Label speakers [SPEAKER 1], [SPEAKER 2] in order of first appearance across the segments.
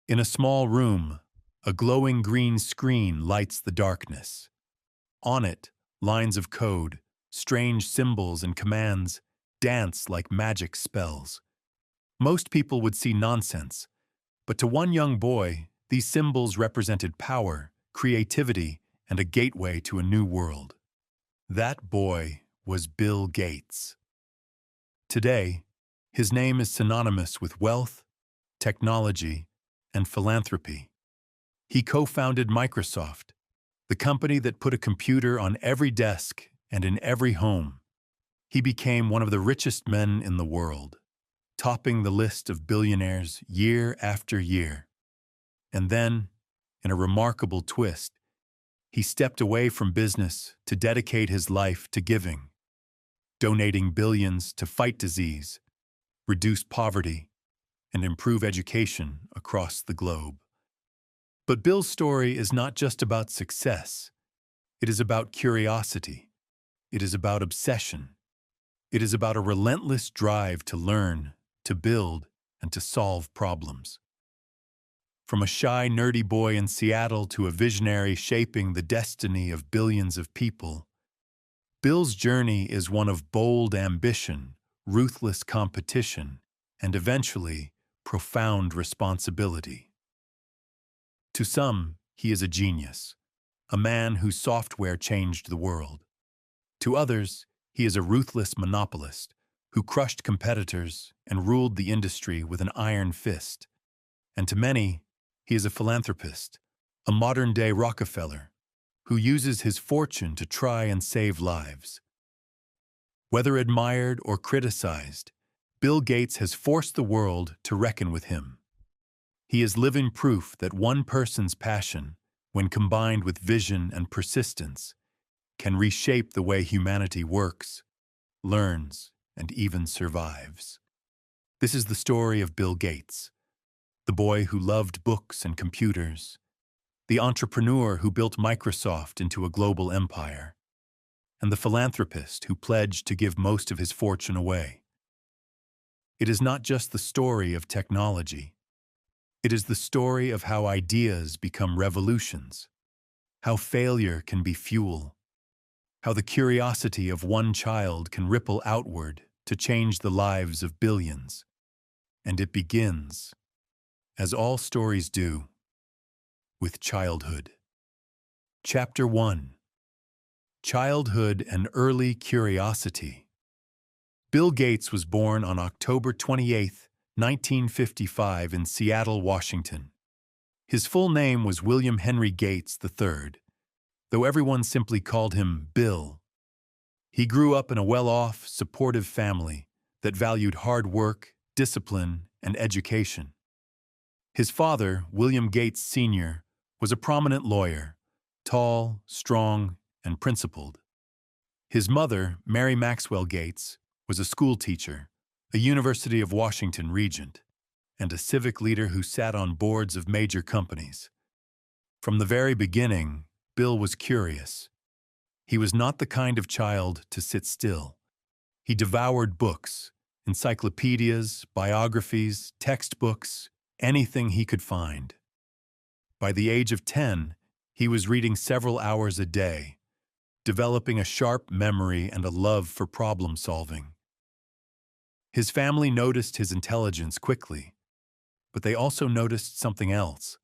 [SPEAKER 1] In a small room, a glowing green screen lights the darkness. On it, lines of code, strange symbols and commands dance like magic spells. Most people would see nonsense, but to one young boy, these symbols represented power, creativity, and a gateway to a new world. That boy was Bill Gates. Today, his name is synonymous with wealth, technology, and philanthropy. He co-founded Microsoft, the company that put a computer on every desk and in every home. He became one of the richest men in the world, topping the list of billionaires year after year. And then, in a remarkable twist, he stepped away from business to dedicate his life to giving, donating billions to fight disease, reduce poverty, and improve education across the globe. But Bill's story is not just about success. It is about curiosity. It is about obsession. It is about a relentless drive to learn, to build, and to solve problems. From a shy, nerdy boy in Seattle to a visionary shaping the destiny of billions of people, Bill's journey is one of bold ambition, ruthless competition, and eventually, profound responsibility. To some, he is a genius, a man whose software changed the world. To others, he is a ruthless monopolist who crushed competitors and ruled the industry with an iron fist. And to many, he is a philanthropist, a modern-day Rockefeller, who uses his fortune to try and save lives. Whether admired or criticized, Bill Gates has forced the world to reckon with him. He is living proof that one person's passion, when combined with vision and persistence, can reshape the way humanity works, learns, and even survives. This is the story of Bill Gates, the boy who loved books and computers, the entrepreneur who built Microsoft into a global empire, and the philanthropist who pledged to give most of his fortune away. It is not just the story of technology. It is the story of how ideas become revolutions, how failure can be fuel, how the curiosity of one child can ripple outward to change the lives of billions. And it begins, as all stories do, with childhood. Chapter 1: Childhood and Early Curiosity. Bill Gates was born on October 28, 1955 in Seattle, Washington. His full name was William Henry Gates III, though everyone simply called him Bill. He grew up in a well-off, supportive family that valued hard work, discipline, and education. His father, William Gates Sr., was a prominent lawyer, tall, strong, and principled. His mother, Mary Maxwell Gates, was a school teacher, a University of Washington regent, and a civic leader who sat on boards of major companies. From the very beginning, Bill was curious. He was not the kind of child to sit still. He devoured books, encyclopedias, biographies, textbooks, anything he could find. By the age of 10, he was reading several hours a day, developing a sharp memory and a love for problem-solving. His family noticed his intelligence quickly, but they also noticed something else.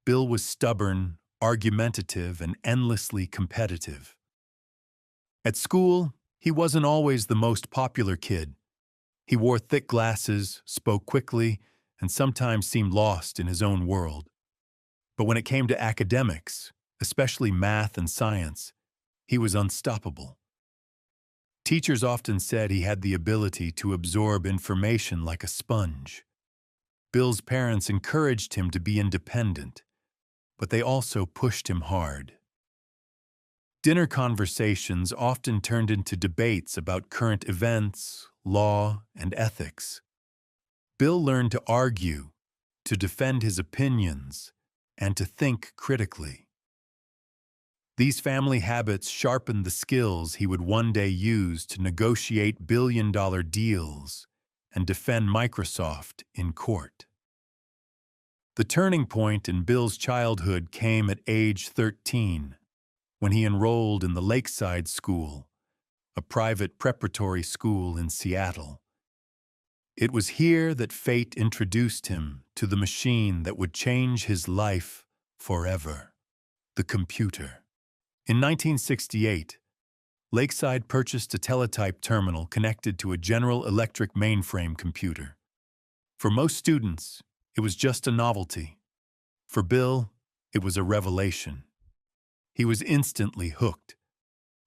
[SPEAKER 1] Bill was stubborn, argumentative, and endlessly competitive. At school, he wasn't always the most popular kid. He wore thick glasses, spoke quickly, and sometimes seemed lost in his own world. But when it came to academics, especially math and science, he was unstoppable. Teachers often said he had the ability to absorb information like a sponge. Bill's parents encouraged him to be independent, but they also pushed him hard. Dinner conversations often turned into debates about current events, law, and ethics. Bill learned to argue, to defend his opinions, and to think critically. These family habits sharpened the skills he would one day use to negotiate billion-dollar deals and defend Microsoft in court. The turning point in Bill's childhood came at age 13, when he enrolled in the Lakeside School, a private preparatory school in Seattle. It was here that fate introduced him to the machine that would change his life forever: the computer. In 1968, Lakeside purchased a teletype terminal connected to a General Electric mainframe computer. For most students, it was just a novelty. For Bill, it was a revelation. He was instantly hooked.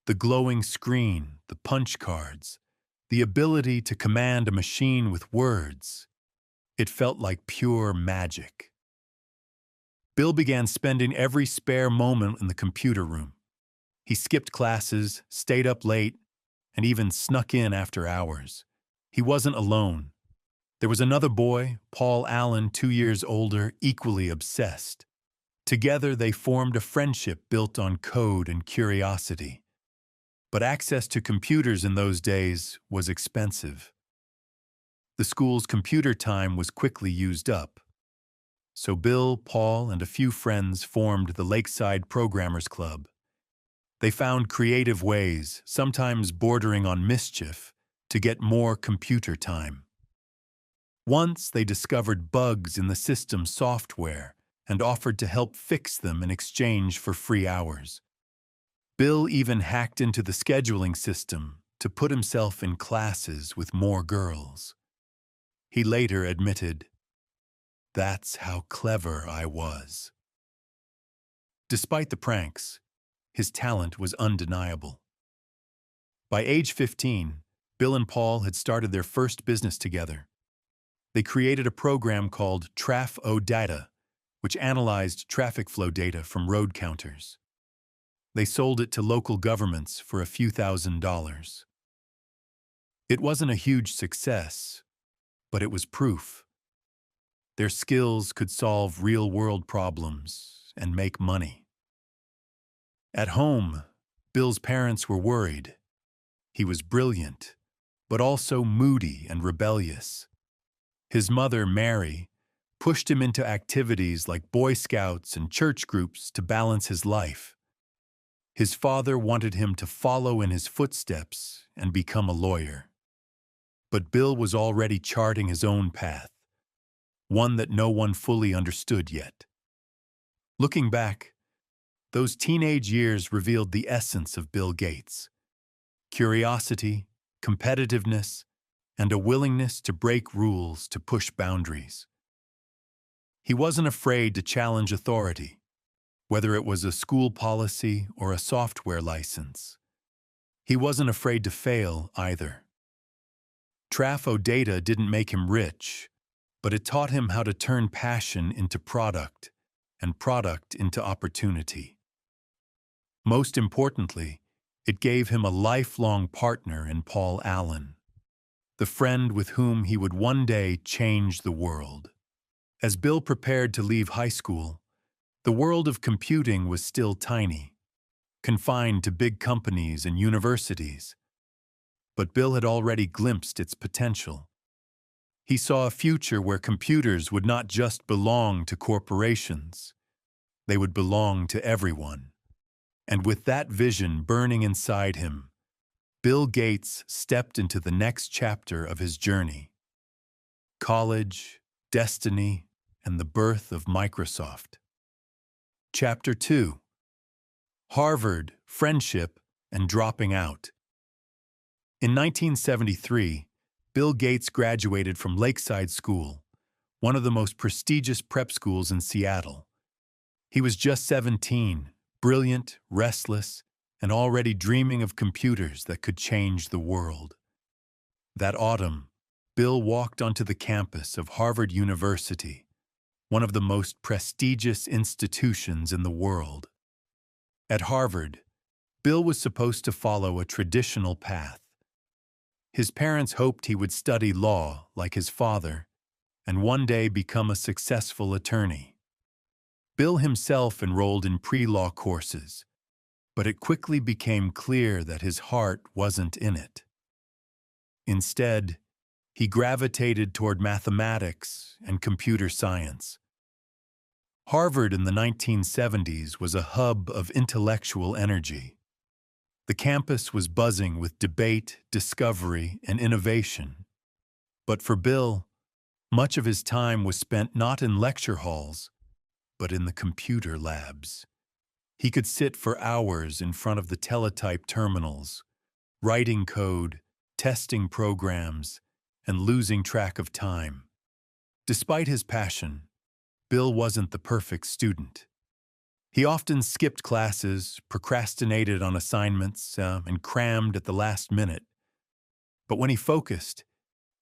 [SPEAKER 1] The glowing screen, the punch cards, the ability to command a machine with words. It felt like pure magic. Bill began spending every spare moment in the computer room. He skipped classes, stayed up late, and even snuck in after hours. He wasn't alone. There was another boy, Paul Allen, 2 years older, equally obsessed. Together they formed a friendship built on code and curiosity. But access to computers in those days was expensive. The school's computer time was quickly used up. So Bill, Paul, and a few friends formed the Lakeside Programmers Club. They found creative ways, sometimes bordering on mischief, to get more computer time. Once they discovered bugs in the system's software and offered to help fix them in exchange for free hours. Bill even hacked into the scheduling system to put himself in classes with more girls. He later admitted, "That's how clever I was." Despite the pranks, his talent was undeniable. By age 15, Bill and Paul had started their first business together. They created a program called Traf-O-Data, which analyzed traffic flow data from road counters. They sold it to local governments for a few $1,000s. It wasn't a huge success, but it was proof. Their skills could solve real-world problems and make money. At home, Bill's parents were worried. He was brilliant, but also moody and rebellious. His mother, Mary, pushed him into activities like Boy Scouts and church groups to balance his life. His father wanted him to follow in his footsteps and become a lawyer. But Bill was already charting his own path, one that no one fully understood yet. Looking back, those teenage years revealed the essence of Bill Gates: curiosity, competitiveness, and a willingness to break rules to push boundaries. He wasn't afraid to challenge authority, whether it was a school policy or a software license. He wasn't afraid to fail either. Traf-O-Data didn't make him rich, but it taught him how to turn passion into product and product into opportunity. Most importantly, it gave him a lifelong partner in Paul Allen, the friend with whom he would one day change the world. As Bill prepared to leave high school, the world of computing was still tiny, confined to big companies and universities. But Bill had already glimpsed its potential. He saw a future where computers would not just belong to corporations. They would belong to everyone. And with that vision burning inside him, Bill Gates stepped into the next chapter of his journey: college, destiny, and the birth of Microsoft. Chapter 2: Harvard, Friendship, and Dropping Out. In 1973, Bill Gates graduated from Lakeside School, one of the most prestigious prep schools in Seattle. He was just 17, brilliant, restless, and already dreaming of computers that could change the world. That autumn, Bill walked onto the campus of Harvard University, one of the most prestigious institutions in the world. At Harvard, Bill was supposed to follow a traditional path. His parents hoped he would study law like his father and one day become a successful attorney. Bill himself enrolled in pre-law courses, but it quickly became clear that his heart wasn't in it. Instead, he gravitated toward mathematics and computer science. Harvard in the 1970s was a hub of intellectual energy. The campus was buzzing with debate, discovery, and innovation. But for Bill, much of his time was spent not in lecture halls, but in the computer labs. He could sit for hours in front of the teletype terminals, writing code, testing programs, and losing track of time. Despite his passion, Bill wasn't the perfect student. He often skipped classes, procrastinated on assignments, and crammed at the last minute. But when he focused,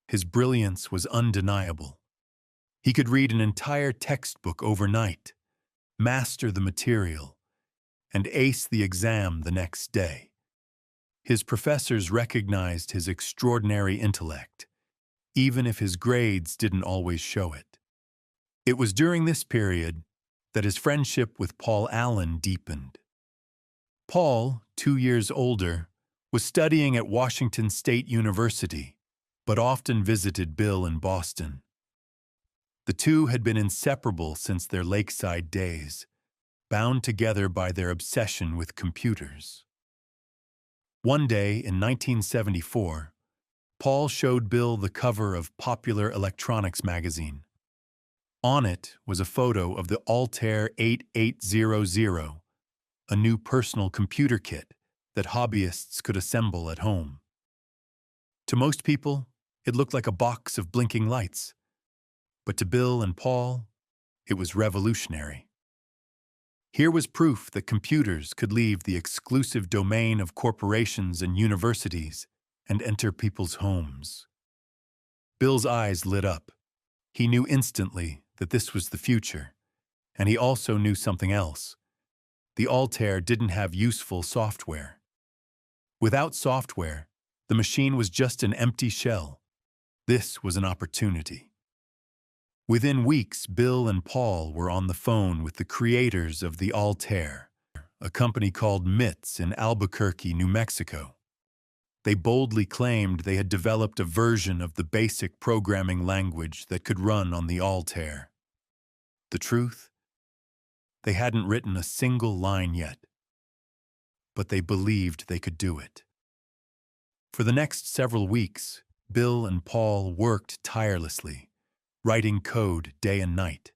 [SPEAKER 1] his brilliance was undeniable. He could read an entire textbook overnight, master the material, and ace the exam the next day. His professors recognized his extraordinary intellect, even if his grades didn't always show it. It was during this period that his friendship with Paul Allen deepened. Paul, 2 years older, was studying at Washington State University, but often visited Bill in Boston. The two had been inseparable since their lakeside days, bound together by their obsession with computers. One day in 1974, Paul showed Bill the cover of Popular Electronics magazine. On it was a photo of the Altair 8800, a new personal computer kit that hobbyists could assemble at home. To most people, it looked like a box of blinking lights. But to Bill and Paul, it was revolutionary. Here was proof that computers could leave the exclusive domain of corporations and universities and enter people's homes. Bill's eyes lit up. He knew instantly that this was the future, and he also knew something else. The Altair didn't have useful software. Without software, the machine was just an empty shell. This was an opportunity. Within weeks, Bill and Paul were on the phone with the creators of the Altair, a company called MITS in Albuquerque, New Mexico. They boldly claimed they had developed a version of the basic programming language that could run on the Altair. The truth? They hadn't written a single line yet, but they believed they could do it. For the next several weeks, Bill and Paul worked tirelessly, writing code day and night.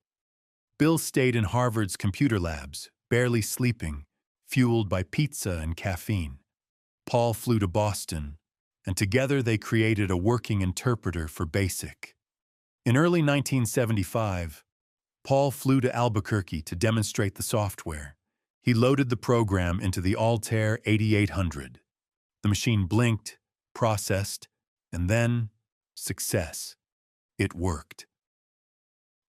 [SPEAKER 1] Bill stayed in Harvard's computer labs, barely sleeping, fueled by pizza and caffeine. Paul flew to Boston, and together they created a working interpreter for BASIC. In early 1975, Paul flew to Albuquerque to demonstrate the software. He loaded the program into the Altair 8800. The machine blinked, processed, and then, success. It worked.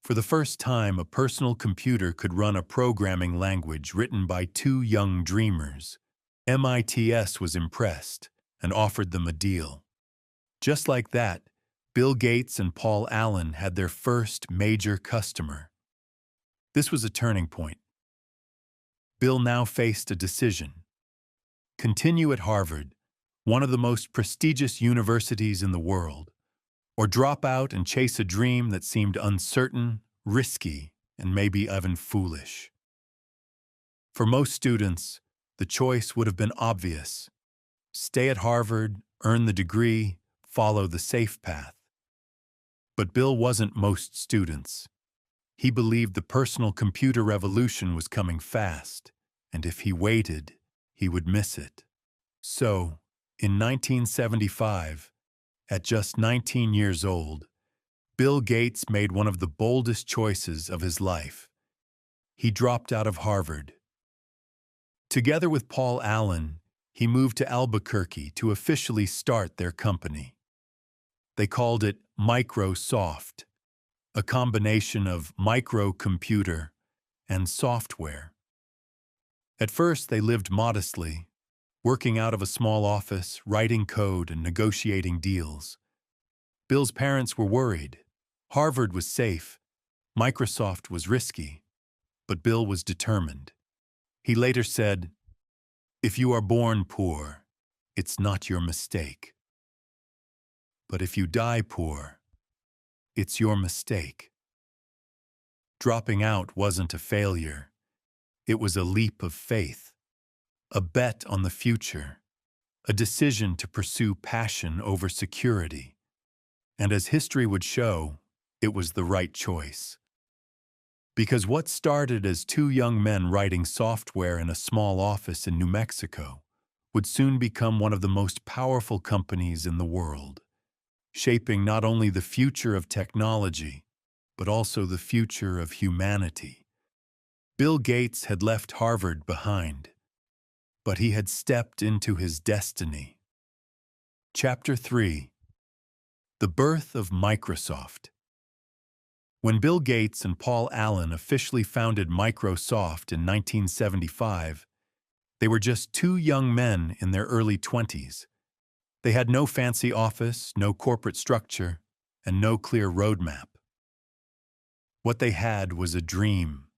[SPEAKER 1] For the first time, a personal computer could run a programming language written by two young dreamers. MITS was impressed and offered them a deal. Just like that, Bill Gates and Paul Allen had their first major customer. This was a turning point. Bill now faced a decision. Continue at Harvard, one of the most prestigious universities in the world, or drop out and chase a dream that seemed uncertain, risky, and maybe even foolish. For most students, the choice would have been obvious. Stay at Harvard, earn the degree, follow the safe path. But Bill wasn't most students. He believed the personal computer revolution was coming fast, and if he waited, he would miss it. So, in 1975, at just 19 years old, Bill Gates made one of the boldest choices of his life. He dropped out of Harvard. Together with Paul Allen, he moved to Albuquerque to officially start their company. They called it Microsoft, a combination of microcomputer and software. At first, they lived modestly, working out of a small office, writing code and negotiating deals. Bill's parents were worried. Harvard was safe, Microsoft was risky, but Bill was determined. He later said, "If you are born poor, it's not your mistake. But if you die poor, it's your mistake." dropping out wasn't a failure. It was a leap of faith, a bet on the future, a decision to pursue passion over security. And as history would show, it was the right choice. Because what started as two young men writing software in a small office in New Mexico would soon become one of the most powerful companies in the world, shaping not only the future of technology, but also the future of humanity. Bill Gates had left Harvard behind, but he had stepped into his destiny. Chapter 3: The Birth of Microsoft. When Bill Gates and Paul Allen officially founded Microsoft in 1975, they were just two young men in their early 20s. They had no fancy office, no corporate structure, and no clear roadmap. What they had was a dream: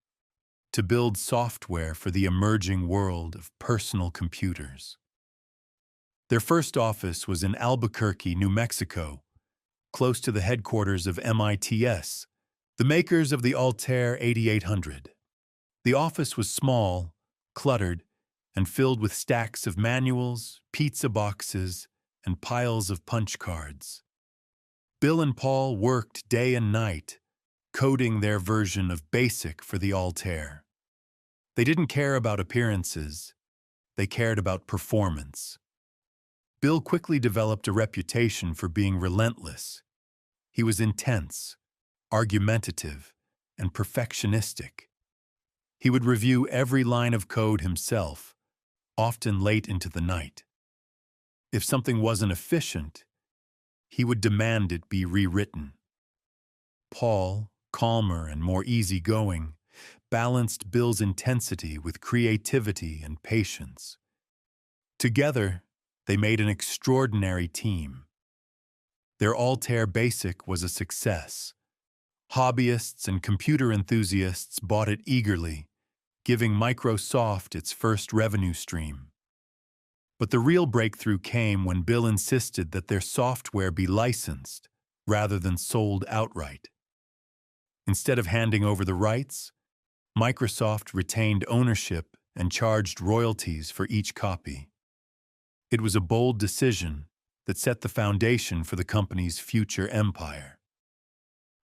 [SPEAKER 1] to build software for the emerging world of personal computers. Their first office was in Albuquerque, New Mexico, close to the headquarters of MITS, the makers of the Altair 8800. The office was small, cluttered, and filled with stacks of manuals, pizza boxes, and piles of punch cards. Bill and Paul worked day and night, coding their version of BASIC for the Altair. They didn't care about appearances. They cared about performance. Bill quickly developed a reputation for being relentless. He was intense, argumentative, and perfectionistic. He would review every line of code himself, often late into the night. If something wasn't efficient, he would demand it be rewritten. Paul, calmer and more easygoing, balanced Bill's intensity with creativity and patience. Together, they made an extraordinary team. Their Altair BASIC was a success. Hobbyists and computer enthusiasts bought it eagerly, giving Microsoft its first revenue stream. But the real breakthrough came when Bill insisted that their software be licensed rather than sold outright. Instead of handing over the rights, Microsoft retained ownership and charged royalties for each copy. It was a bold decision that set the foundation for the company's future empire.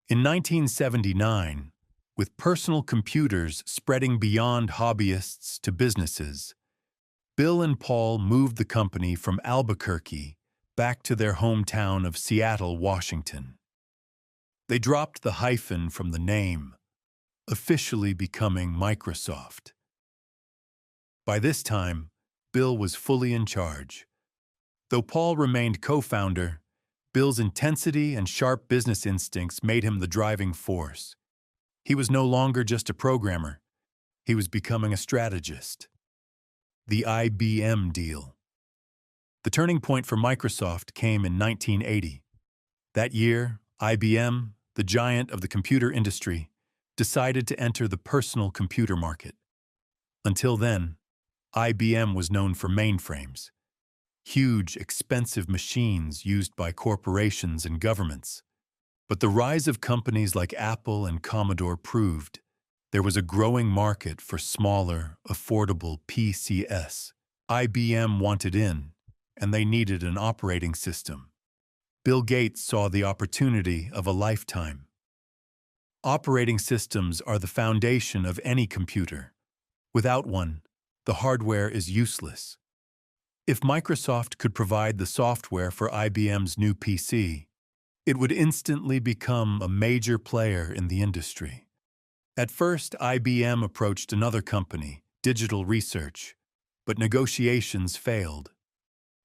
[SPEAKER 1] In 1979, with personal computers spreading beyond hobbyists to businesses, Bill and Paul moved the company from Albuquerque back to their hometown of Seattle, Washington. They dropped the hyphen from the name, officially becoming Microsoft. By this time, Bill was fully in charge. Though Paul remained co-founder, Bill's intensity and sharp business instincts made him the driving force. He was no longer just a programmer. He was becoming a strategist. The IBM deal. The turning point for Microsoft came in 1980. That year, IBM, the giant of the computer industry, decided to enter the personal computer market. Until then, IBM was known for mainframes, huge, expensive machines used by corporations and governments. But the rise of companies like Apple and Commodore proved there was a growing market for smaller, affordable PCs. IBM wanted in, and they needed an operating system. Bill Gates saw the opportunity of a lifetime. Operating systems are the foundation of any computer. Without one, the hardware is useless. If Microsoft could provide the software for IBM's new PC, it would instantly become a major player in the industry. At first, IBM approached another company, Digital Research, but negotiations failed,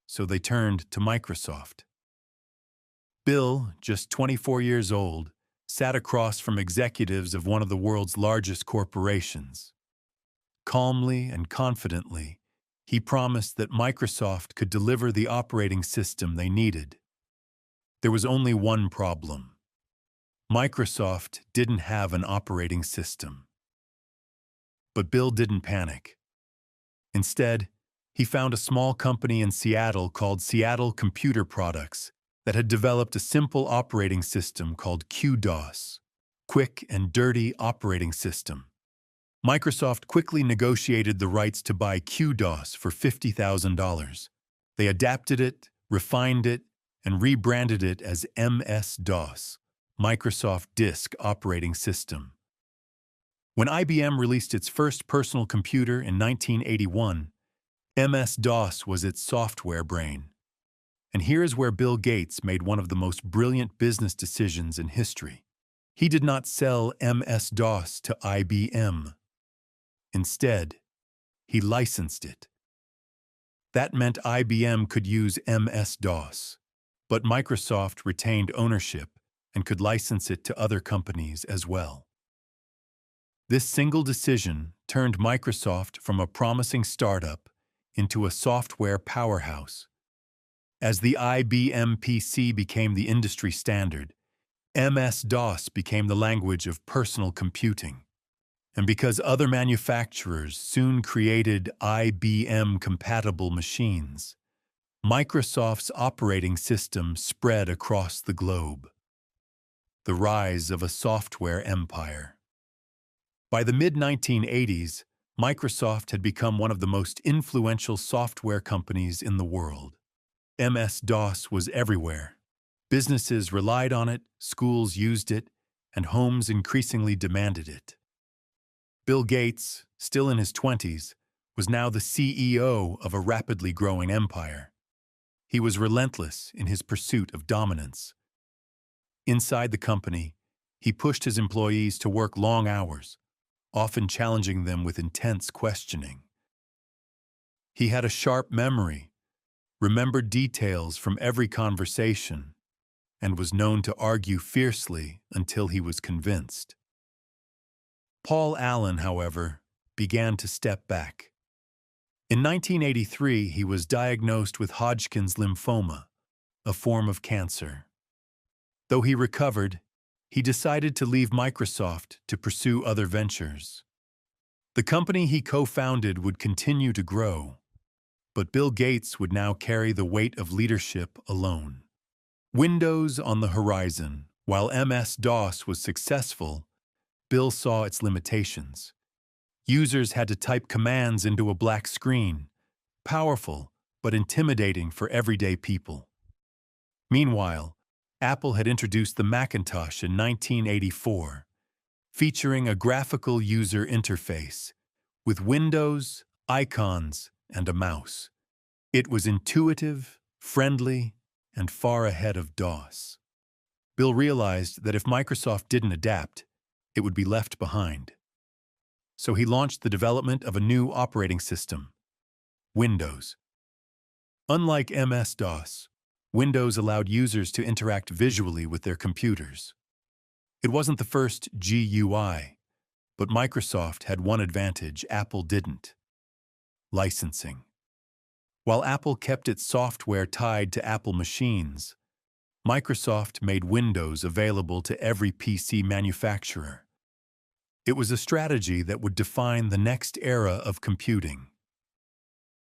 [SPEAKER 1] so they turned to Microsoft. Bill, just 24 years old, sat across from executives of one of the world's largest corporations. Calmly and confidently, he promised that Microsoft could deliver the operating system they needed. There was only one problem. Microsoft didn't have an operating system. But Bill didn't panic. Instead, he found a small company in Seattle called Seattle Computer Products that had developed a simple operating system called QDOS, quick and dirty operating system. Microsoft quickly negotiated the rights to buy QDOS for $50,000. They adapted it, refined it, and rebranded it as MS-DOS, Microsoft Disk Operating System. When IBM released its first personal computer in 1981, MS-DOS was its software brain. And here's where Bill Gates made one of the most brilliant business decisions in history. He did not sell MS-DOS to IBM. Instead, he licensed it. That meant IBM could use MS-DOS, but Microsoft retained ownership and could license it to other companies as well. This single decision turned Microsoft from a promising startup into a software powerhouse. As the IBM PC became the industry standard, MS-DOS became the language of personal computing. And because other manufacturers soon created IBM-compatible machines, Microsoft's operating system spread across the globe. The rise of a software empire. By the mid-1980s, Microsoft had become one of the most influential software companies in the world. MS-DOS was everywhere. Businesses relied on it, schools used it, and homes increasingly demanded it. Bill Gates, still in his 20s, was now the CEO of a rapidly growing empire. He was relentless in his pursuit of dominance. Inside the company, he pushed his employees to work long hours, often challenging them with intense questioning. He had a sharp memory, remembered details from every conversation, and was known to argue fiercely until he was convinced. Paul Allen, however, began to step back. In 1983, he was diagnosed with Hodgkin's lymphoma, a form of cancer. Though he recovered, he decided to leave Microsoft to pursue other ventures. The company he co-founded would continue to grow, but Bill Gates would now carry the weight of leadership alone. Windows on the horizon, while MS-DOS was successful, Bill saw its limitations. Users had to type commands into a black screen, powerful but intimidating for everyday people. Meanwhile, Apple had introduced the Macintosh in 1984, featuring a graphical user interface with windows, icons, and a mouse. It was intuitive, friendly, and far ahead of DOS. Bill realized that if Microsoft didn't adapt, it would be left behind. So he launched the development of a new operating system, Windows. Unlike MS-DOS, Windows allowed users to interact visually with their computers. It wasn't the first GUI, but Microsoft had one advantage Apple didn't: licensing. While Apple kept its software tied to Apple machines, Microsoft made Windows available to every PC manufacturer. It was a strategy that would define the next era of computing.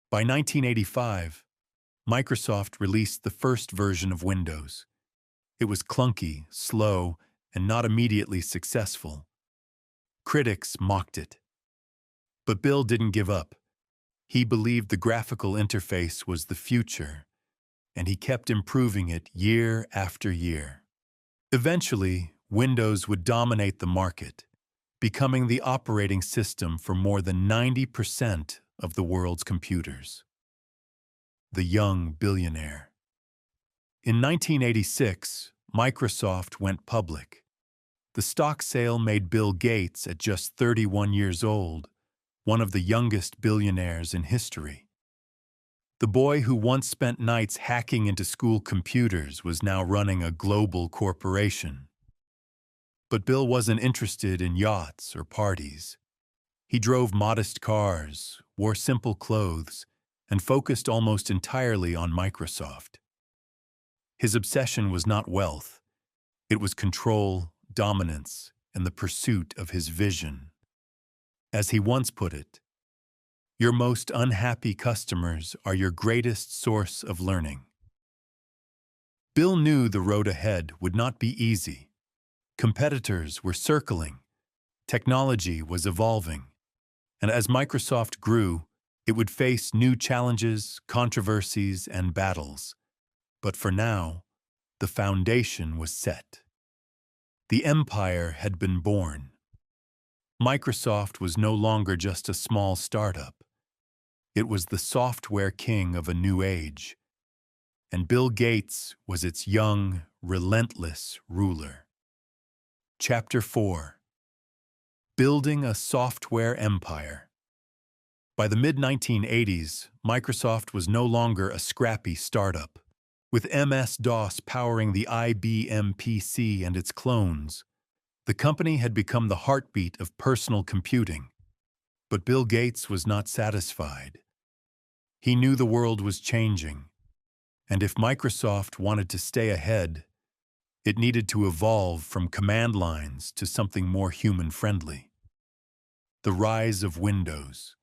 [SPEAKER 1] By 1985, Microsoft released the first version of Windows. It was clunky, slow, and not immediately successful. Critics mocked it. But Bill didn't give up. He believed the graphical interface was the future, and he kept improving it year after year. Eventually, Windows would dominate the market, becoming the operating system for more than 90% of the world's computers. The young billionaire. In 1986, Microsoft went public. The stock sale made Bill Gates, at just 31 years old, one of the youngest billionaires in history. The boy who once spent nights hacking into school computers was now running a global corporation. But Bill wasn't interested in yachts or parties. He drove modest cars, wore simple clothes, and focused almost entirely on Microsoft. His obsession was not wealth. It was control, dominance, and the pursuit of his vision. As he once put it, "Your most unhappy customers are your greatest source of learning." Bill knew the road ahead would not be easy. Competitors were circling, technology was evolving, and as Microsoft grew, it would face new challenges, controversies, and battles. But for now, the foundation was set. The empire had been born. Microsoft was no longer just a small startup. It was the software king of a new age, and Bill Gates was its young, relentless ruler. Chapter 4: Building a Software Empire. By the mid-1980s, Microsoft was no longer a scrappy startup. With MS-DOS powering the IBM PC and its clones, the company had become the heartbeat of personal computing. But Bill Gates was not satisfied. He knew the world was changing, and if Microsoft wanted to stay ahead, it needed to evolve from command lines to something more human-friendly. The rise of Windows.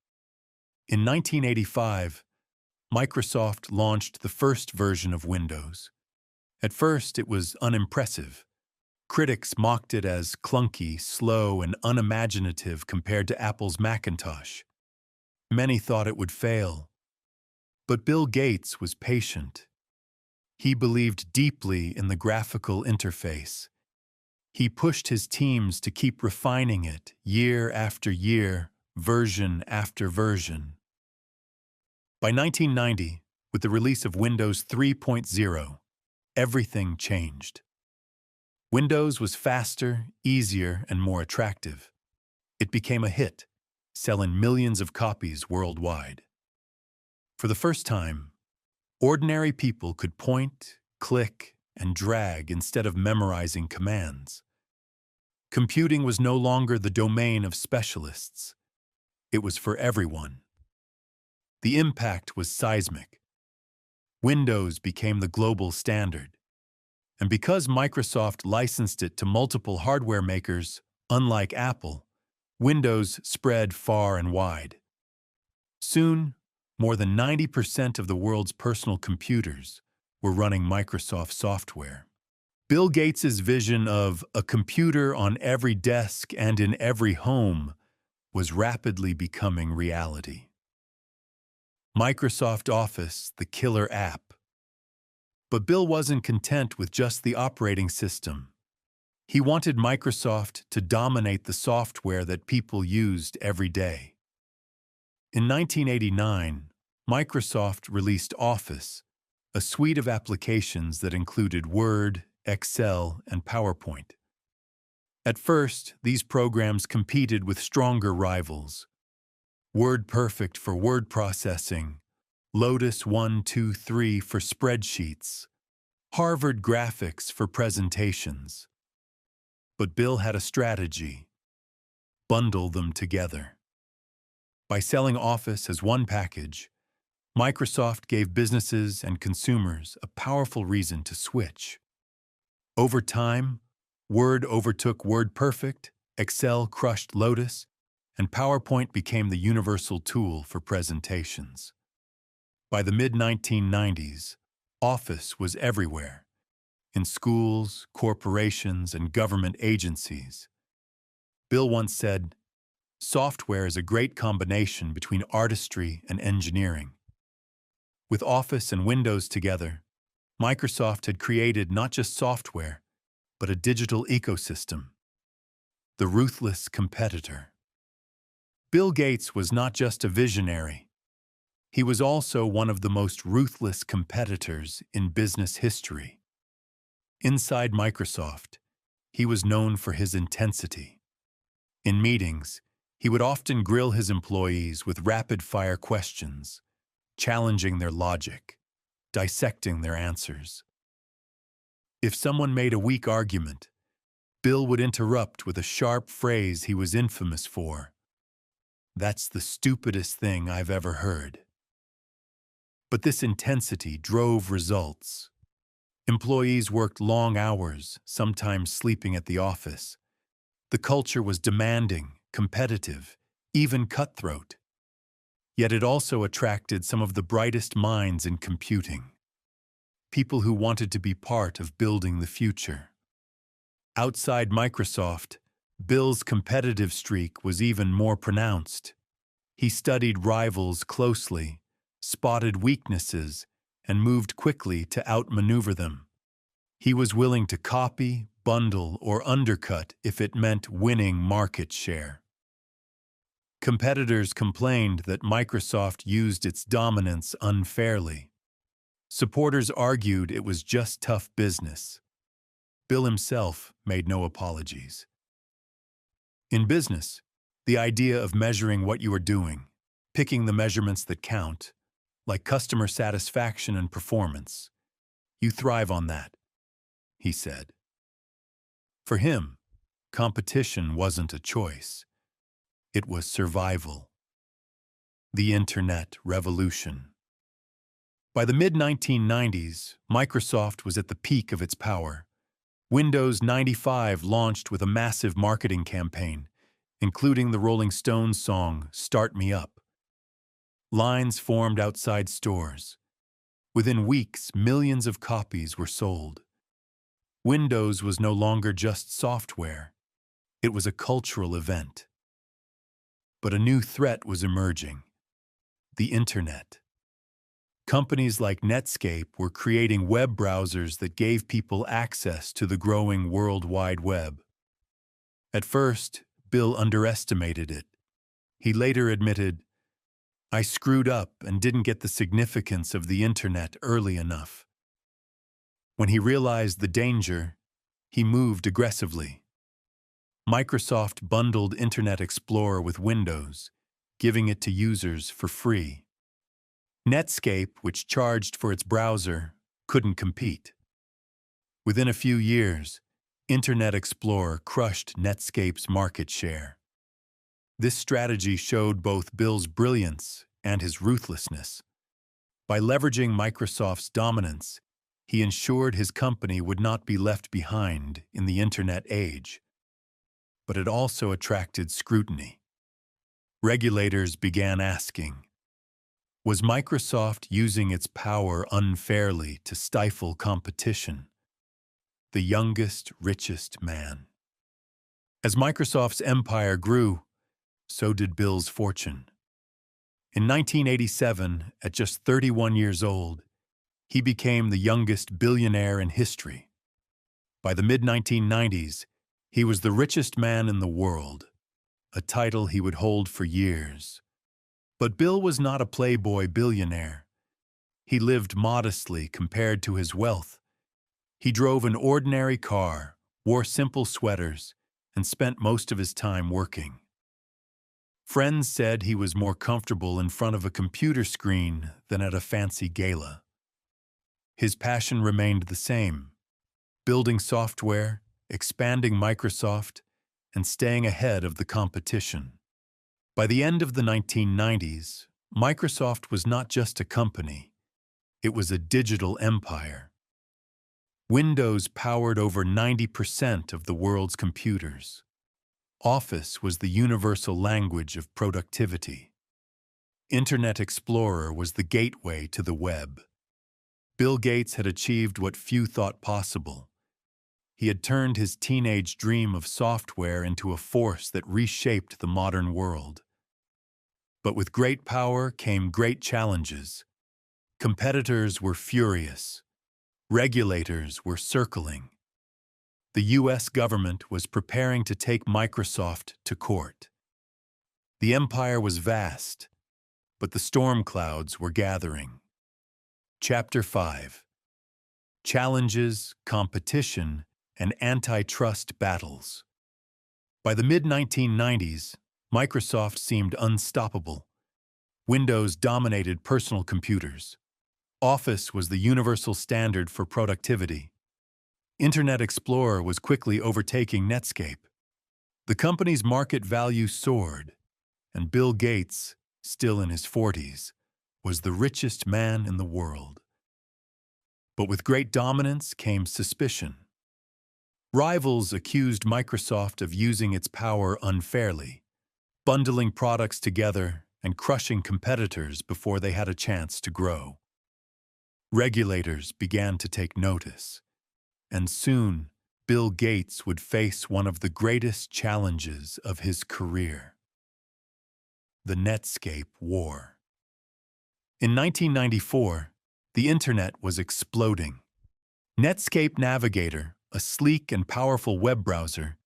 [SPEAKER 1] In 1985, Microsoft launched the first version of Windows. At first, it was unimpressive. Critics mocked it as clunky, slow, and unimaginative compared to Apple's Macintosh. Many thought it would fail. But Bill Gates was patient. He believed deeply in the graphical interface. He pushed his teams to keep refining it year after year, version after version. By 1990, with the release of Windows 3.0, everything changed. Windows was faster, easier, and more attractive. It became a hit, selling millions of copies worldwide. For the first time, ordinary people could point, click, and drag instead of memorizing commands. Computing was no longer the domain of specialists. It was for everyone. The impact was seismic. Windows became the global standard. And because Microsoft licensed it to multiple hardware makers, unlike Apple, Windows spread far and wide. Soon, more than 90% of the world's personal computers were running Microsoft software. Bill Gates's vision of a computer on every desk and in every home was rapidly becoming reality. Microsoft Office, the killer app. But Bill wasn't content with just the operating system. He wanted Microsoft to dominate the software that people used every day. In 1989, Microsoft released Office, a suite of applications that included Word, Excel, and PowerPoint. At first, these programs competed with stronger rivals. WordPerfect for word processing, Lotus 1-2-3 for spreadsheets, Harvard Graphics for presentations. But Bill had a strategy: bundle them together. By selling Office as one package, Microsoft gave businesses and consumers a powerful reason to switch. Over time, Word overtook WordPerfect, Excel crushed Lotus, and PowerPoint became the universal tool for presentations. By the mid-1990s, Office was everywhere, in schools, corporations, and government agencies. Bill once said, "Software is a great combination between artistry and engineering." With Office and Windows together, Microsoft had created not just software, but a digital ecosystem. The ruthless competitor. Bill Gates was not just a visionary. He was also one of the most ruthless competitors in business history. Inside Microsoft, he was known for his intensity. In meetings, he would often grill his employees with rapid-fire questions, challenging their logic, dissecting their answers. If someone made a weak argument, Bill would interrupt with a sharp phrase he was infamous for: "That's the stupidest thing I've ever heard." But this intensity drove results. Employees worked long hours, sometimes sleeping at the office. The culture was demanding, competitive, even cutthroat. Yet it also attracted some of the brightest minds in computing. People who wanted to be part of building the future. Outside Microsoft, Bill's competitive streak was even more pronounced. He studied rivals closely, spotted weaknesses, and moved quickly to outmaneuver them. He was willing to copy, bundle, or undercut if it meant winning market share. Competitors complained that Microsoft used its dominance unfairly. Supporters argued it was just tough business. Bill himself made no apologies. In business, the idea of measuring what you are doing, picking the measurements that count, like customer satisfaction and performance, you thrive on that, he said. For him, competition wasn't a choice. It was survival. The Internet revolution. By the mid-1990s, Microsoft was at the peak of its power. Windows 95 launched with a massive marketing campaign, including the Rolling Stones song, "Start Me Up." Lines formed outside stores. Within weeks, millions of copies were sold. Windows was no longer just software. It was a cultural event. But a new threat was emerging: the Internet. Companies like Netscape were creating web browsers that gave people access to the growing World Wide Web. At first, Bill underestimated it. He later admitted, "I screwed up and didn't get the significance of the Internet early enough." When he realized the danger, he moved aggressively. Microsoft bundled Internet Explorer with Windows, giving it to users for free. Netscape, which charged for its browser, couldn't compete. Within a few years, Internet Explorer crushed Netscape's market share. This strategy showed both Bill's brilliance and his ruthlessness. By leveraging Microsoft's dominance, he ensured his company would not be left behind in the Internet age. But it also attracted scrutiny. Regulators began asking, was Microsoft using its power unfairly to stifle competition? The youngest, richest man. As Microsoft's empire grew, so did Bill's fortune. In 1987, at just 31 years old, he became the youngest billionaire in history. By the mid-1990s, he was the richest man in the world, a title he would hold for years. But Bill was not a playboy billionaire. He lived modestly compared to his wealth. He drove an ordinary car, wore simple sweaters, and spent most of his time working. Friends said he was more comfortable in front of a computer screen than at a fancy gala. His passion remained the same: building software, expanding Microsoft, and staying ahead of the competition. By the end of the 1990s, Microsoft was not just a company, it was a digital empire. Windows powered over 90% of the world's computers. Office was the universal language of productivity. Internet Explorer was the gateway to the web. Bill Gates had achieved what few thought possible. He had turned his teenage dream of software into a force that reshaped the modern world. But with great power came great challenges. Competitors were furious. Regulators were circling. The U.S. government was preparing to take Microsoft to court. The empire was vast, but the storm clouds were gathering. Chapter 5: Challenges, Competition, and Antitrust Battles. By the mid-1990s, Microsoft seemed unstoppable. Windows dominated personal computers. Office was the universal standard for productivity. Internet Explorer was quickly overtaking Netscape. The company's market value soared, and Bill Gates, still in his 40s, was the richest man in the world. But with great dominance came suspicion. Rivals accused Microsoft of using its power unfairly, bundling products together and crushing competitors before they had a chance to grow. Regulators began to take notice, and soon Bill Gates would face one of the greatest challenges of his career: the Netscape War. In 1994, the Internet was exploding. Netscape Navigator, a sleek and powerful web browser,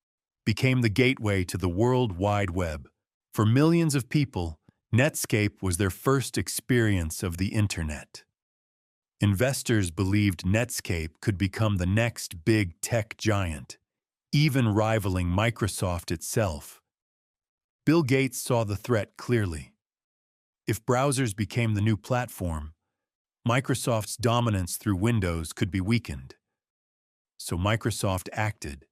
[SPEAKER 1] became the gateway to the World Wide Web. For millions of people, Netscape was their first experience of the Internet. Investors believed Netscape could become the next big tech giant, even rivaling Microsoft itself. Bill Gates saw the threat clearly. If browsers became the new platform, Microsoft's dominance through Windows could be weakened. So Microsoft acted.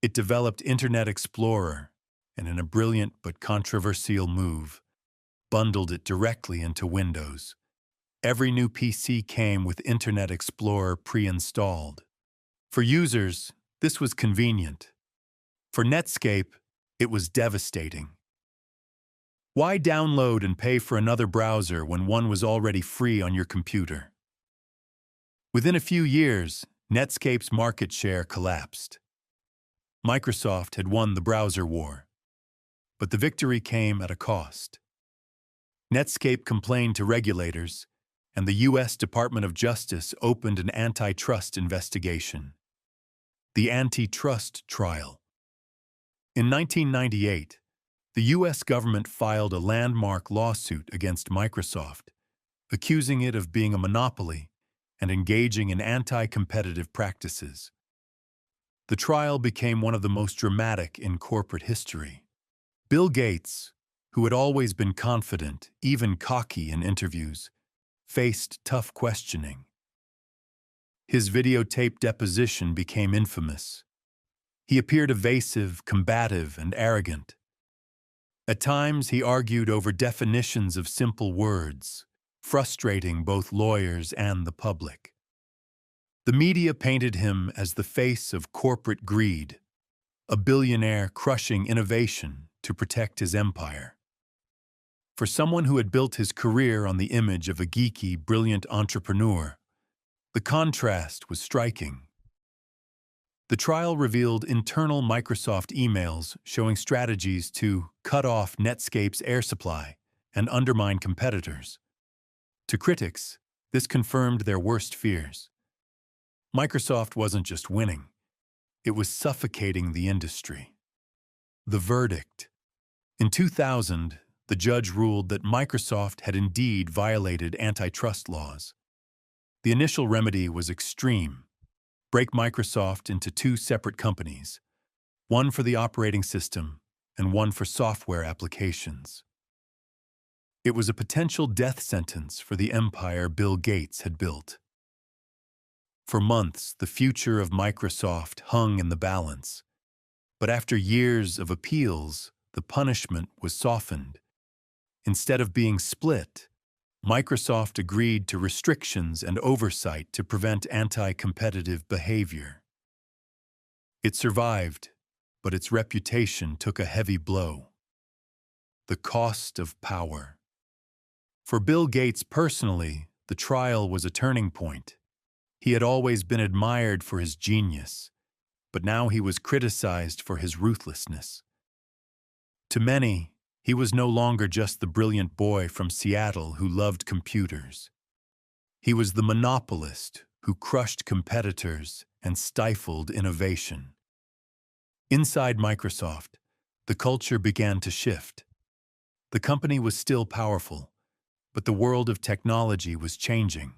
[SPEAKER 1] It developed Internet Explorer, and in a brilliant but controversial move, bundled it directly into Windows. Every new PC came with Internet Explorer pre-installed. For users, this was convenient. For Netscape, it was devastating. Why download and pay for another browser when one was already free on your computer? Within a few years, Netscape's market share collapsed. Microsoft had won the browser war, but the victory came at a cost. Netscape complained to regulators, and the U.S. Department of Justice opened an antitrust investigation. The antitrust trial. In 1998, the U.S. government filed a landmark lawsuit against Microsoft, accusing it of being a monopoly and engaging in anti-competitive practices. The trial became one of the most dramatic in corporate history. Bill Gates, who had always been confident, even cocky in interviews, faced tough questioning. His videotaped deposition became infamous. He appeared evasive, combative, and arrogant. At times, he argued over definitions of simple words, frustrating both lawyers and the public. The media painted him as the face of corporate greed, a billionaire crushing innovation to protect his empire. For someone who had built his career on the image of a geeky, brilliant entrepreneur, the contrast was striking. The trial revealed internal Microsoft emails showing strategies to cut off Netscape's air supply and undermine competitors. To critics, this confirmed their worst fears. Microsoft wasn't just winning, it was suffocating the industry. The verdict. In 2000, the judge ruled that Microsoft had indeed violated antitrust laws. The initial remedy was extreme: break Microsoft into two separate companies, one for the operating system and one for software applications. It was a potential death sentence for the empire Bill Gates had built. For months, the future of Microsoft hung in the balance. But after years of appeals, the punishment was softened. Instead of being split, Microsoft agreed to restrictions and oversight to prevent anti-competitive behavior. It survived, but its reputation took a heavy blow. The cost of power. For Bill Gates personally, the trial was a turning point. He had always been admired for his genius, but now he was criticized for his ruthlessness. To many, he was no longer just the brilliant boy from Seattle who loved computers. He was the monopolist who crushed competitors and stifled innovation. Inside Microsoft, the culture began to shift. The company was still powerful, but the world of technology was changing.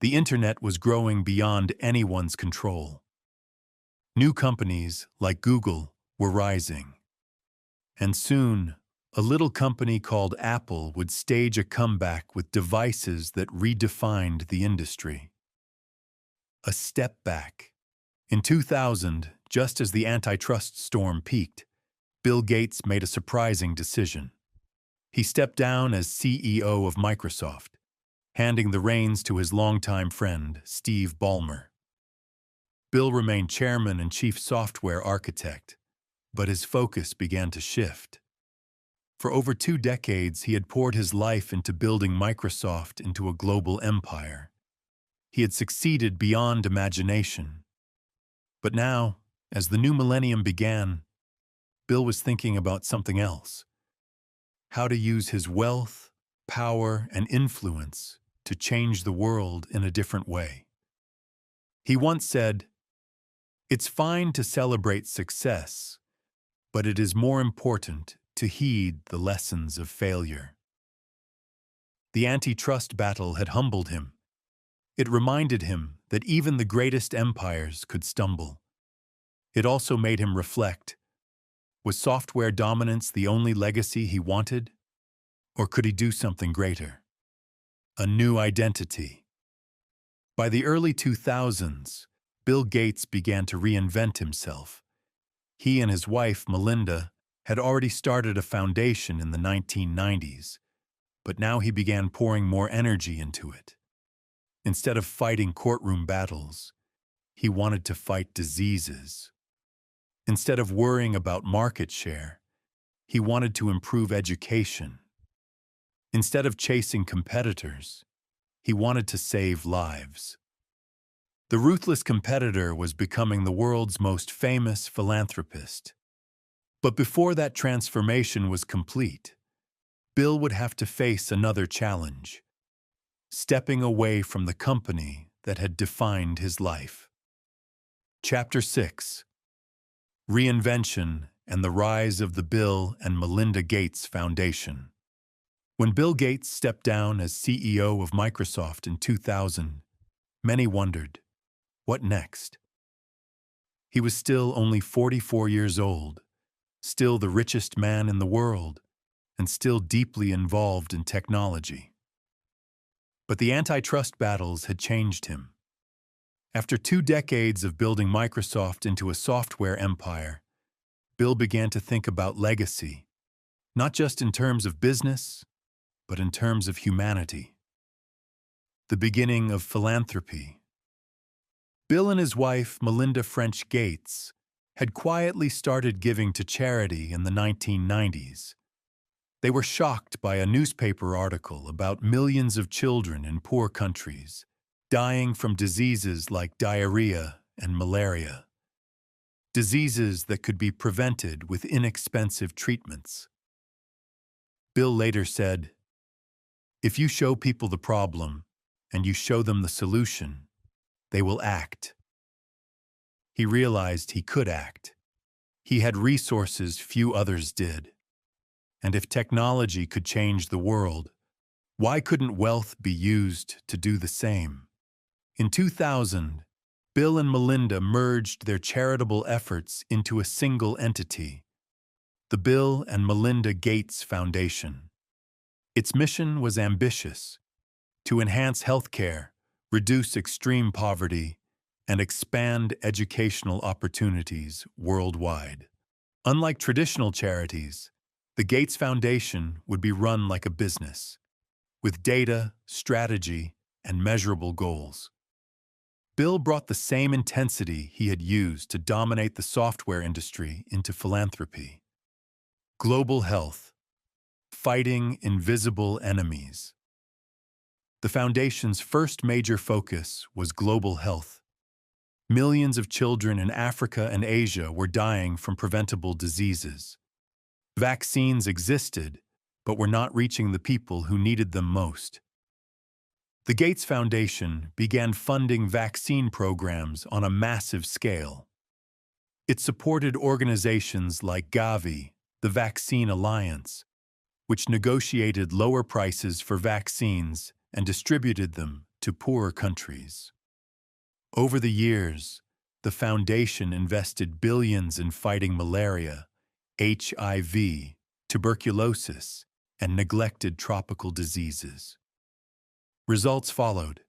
[SPEAKER 1] The Internet was growing beyond anyone's control. New companies, like Google, were rising. And soon, a little company called Apple would stage a comeback with devices that redefined the industry. A step back. In 2000, just as the antitrust storm peaked, Bill Gates made a surprising decision. He stepped down as CEO of Microsoft, handing the reins to his longtime friend, Steve Ballmer. Bill remained chairman and chief software architect, but his focus began to shift. For over 2 decades, he had poured his life into building Microsoft into a global empire. He had succeeded beyond imagination. But now, as the new millennium began, Bill was thinking about something else: how to use his wealth, power, and influence to change the world in a different way. He once said, "It's fine to celebrate success, but it is more important to heed the lessons of failure." The antitrust battle had humbled him. It reminded him that even the greatest empires could stumble. It also made him reflect: was software dominance the only legacy he wanted? Or could he do something greater? A new identity. By the early 2000s, Bill Gates began to reinvent himself. He and his wife, Melinda, had already started a foundation in the 1990s, but now he began pouring more energy into it. Instead of fighting courtroom battles, he wanted to fight diseases. Instead of worrying about market share, he wanted to improve education. Instead of chasing competitors, he wanted to save lives. The ruthless competitor was becoming the world's most famous philanthropist. But before that transformation was complete, Bill would have to face another challenge: stepping away from the company that had defined his life. Chapter 6: Reinvention and the Rise of the Bill and Melinda Gates Foundation. When Bill Gates stepped down as CEO of Microsoft in 2000, many wondered, what next? He was still only 44 years old, still the richest man in the world, and still deeply involved in technology. But the antitrust battles had changed him. After 2 decades of building Microsoft into a software empire, Bill began to think about legacy, not just in terms of business, but in terms of humanity. The beginning of philanthropy. Bill and his wife, Melinda French Gates, had quietly started giving to charity in the 1990s. They were shocked by a newspaper article about millions of children in poor countries dying from diseases like diarrhea and malaria. Diseases that could be prevented with inexpensive treatments. Bill later said, "If you show people the problem and you show them the solution, they will act." He realized he could act. He had resources few others did. And if technology could change the world, why couldn't wealth be used to do the same? In 2000, Bill and Melinda merged their charitable efforts into a single entity, the Bill and Melinda Gates Foundation. Its mission was ambitious: to enhance healthcare, reduce extreme poverty, and expand educational opportunities worldwide. Unlike traditional charities, the Gates Foundation would be run like a business, with data, strategy, and measurable goals. Bill brought the same intensity he had used to dominate the software industry into philanthropy. Global health, fighting invisible enemies. The foundation's first major focus was global health. Millions of children in Africa and Asia were dying from preventable diseases. Vaccines existed, but were not reaching the people who needed them most. The Gates Foundation began funding vaccine programs on a massive scale. It supported organizations like Gavi, the Vaccine Alliance, which negotiated lower prices for vaccines and distributed them to poorer countries. Over the years, the foundation invested billions in fighting malaria, HIV, tuberculosis, and neglected tropical diseases. Results followed.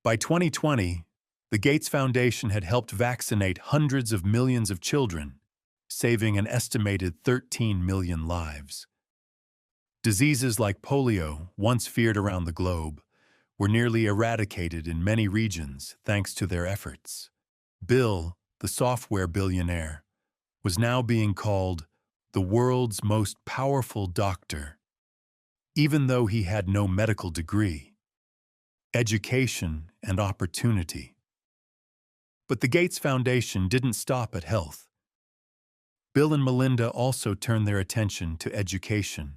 [SPEAKER 1] By 2020, the Gates Foundation had helped vaccinate hundreds of millions of children, saving an estimated 13 million lives. Diseases like polio, once feared around the globe, were nearly eradicated in many regions thanks to their efforts. Bill, the software billionaire, was now being called the world's most powerful doctor, even though he had no medical degree, education, and opportunity. But the Gates Foundation didn't stop at health. Bill and Melinda also turned their attention to education.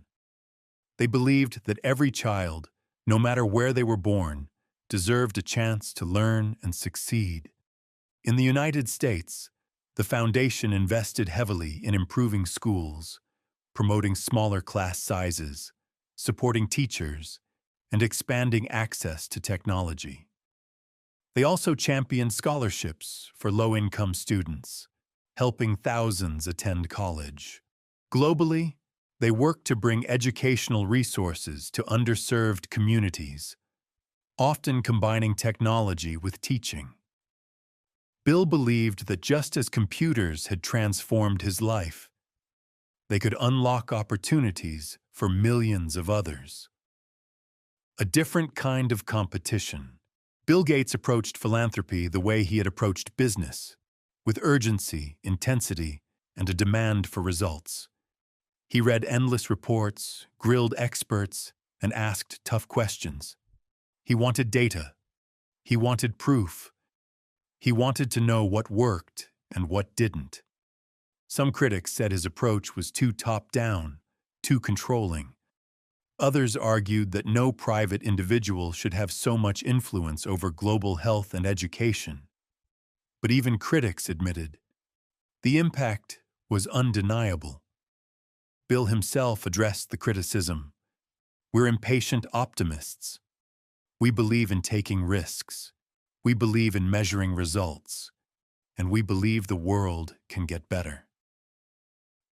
[SPEAKER 1] They believed that every child, no matter where they were born, deserved a chance to learn and succeed. In the United States, the foundation invested heavily in improving schools, promoting smaller class sizes, supporting teachers, and expanding access to technology. They also championed scholarships for low-income students, helping thousands attend college. Globally, they worked to bring educational resources to underserved communities, often combining technology with teaching. Bill believed that just as computers had transformed his life, they could unlock opportunities for millions of others. A different kind of competition. Bill Gates approached philanthropy the way he had approached business, with urgency, intensity, and a demand for results. He read endless reports, grilled experts, and asked tough questions. He wanted data. He wanted proof. He wanted to know what worked and what didn't. Some critics said his approach was too top-down, too controlling. Others argued that no private individual should have so much influence over global health and education. But even critics admitted the impact was undeniable. Bill himself addressed the criticism. "We're impatient optimists. We believe in taking risks. We believe in measuring results. And we believe the world can get better."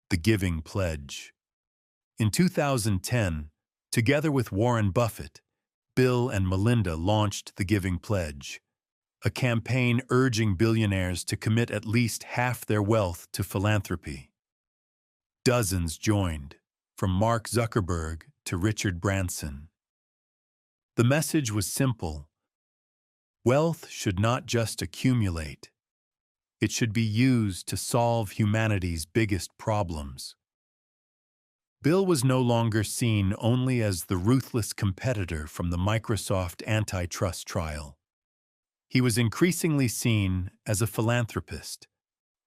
[SPEAKER 1] The Giving Pledge. In 2010, together with Warren Buffett, Bill and Melinda launched the Giving Pledge, a campaign urging billionaires to commit at least half their wealth to philanthropy. Dozens joined, from Mark Zuckerberg to Richard Branson. The message was simple. Wealth should not just accumulate. It should be used to solve humanity's biggest problems. Bill was no longer seen only as the ruthless competitor from the Microsoft antitrust trial. He was increasingly seen as a philanthropist,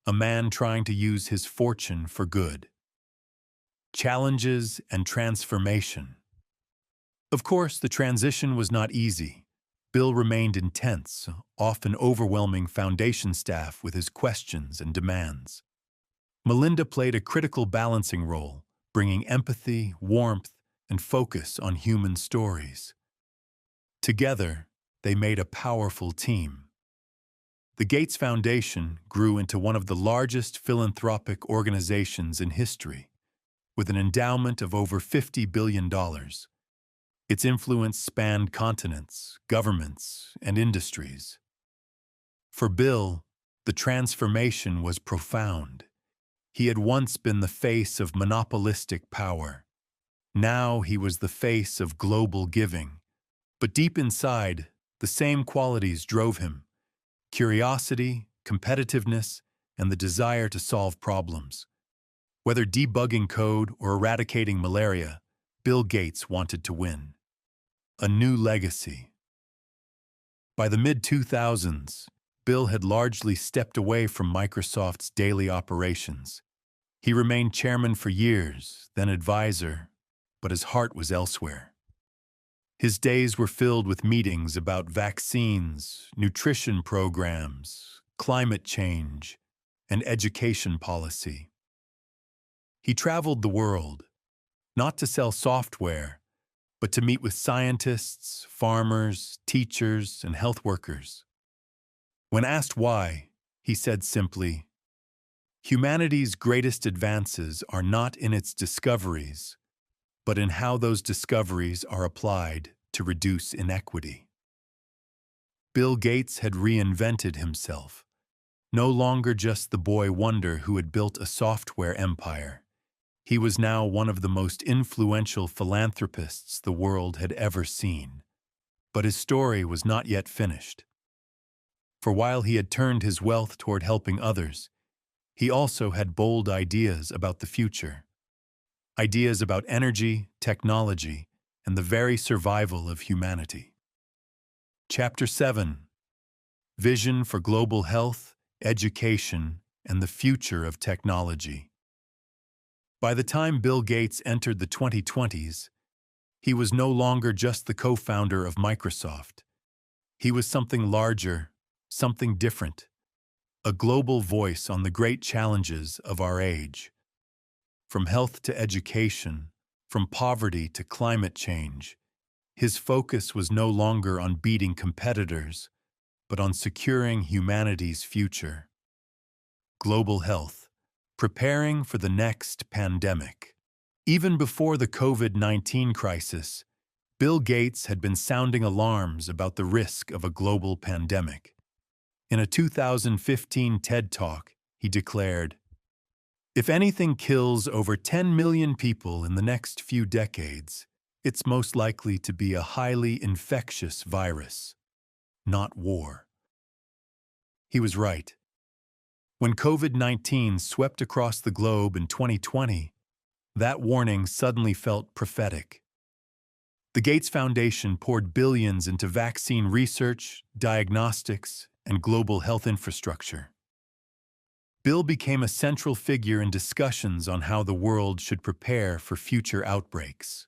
[SPEAKER 1] a man trying to use his fortune for good. Challenges and transformation. Of course, the transition was not easy. Bill remained intense, often overwhelming foundation staff with his questions and demands. Melinda played a critical balancing role, bringing empathy, warmth, and focus on human stories. Together, they made a powerful team. The Gates Foundation grew into one of the largest philanthropic organizations in history, with an endowment of over $50 billion. Its influence spanned continents, governments, and industries. For Bill, the transformation was profound. He had once been the face of monopolistic power. Now he was the face of global giving. But deep inside, the same qualities drove him: curiosity, competitiveness, and the desire to solve problems. Whether debugging code or eradicating malaria, Bill Gates wanted to win. A new legacy. By the mid-2000s, Bill had largely stepped away from Microsoft's daily operations. He remained chairman for years, then advisor, but his heart was elsewhere. His days were filled with meetings about vaccines, nutrition programs, climate change, and education policy. He traveled the world, not to sell software, but to meet with scientists, farmers, teachers, and health workers. When asked why, he said simply, "Humanity's greatest advances are not in its discoveries, but in how those discoveries are applied to reduce inequity." Bill Gates had reinvented himself, no longer just the boy wonder who had built a software empire. He was now one of the most influential philanthropists the world had ever seen. But his story was not yet finished. For while he had turned his wealth toward helping others, he also had bold ideas about the future. Ideas about energy, technology, and the very survival of humanity. Chapter 7. vision for global health, education, and the future of technology. By the time Bill Gates entered the 2020s, he was no longer just the co-founder of Microsoft. He was something larger, something different, a global voice on the great challenges of our age. From health to education, from poverty to climate change, his focus was no longer on beating competitors, but on securing humanity's future. Global health, preparing for the next pandemic. Even before the COVID-19 crisis, Bill Gates had been sounding alarms about the risk of a global pandemic. In a 2015 TED Talk, he declared, "If anything kills over 10 million people in the next few decades, it's most likely to be a highly infectious virus, not war." He was right. When COVID-19 swept across the globe in 2020, that warning suddenly felt prophetic. The Gates Foundation poured billions into vaccine research, diagnostics, and global health infrastructure. Bill became a central figure in discussions on how the world should prepare for future outbreaks.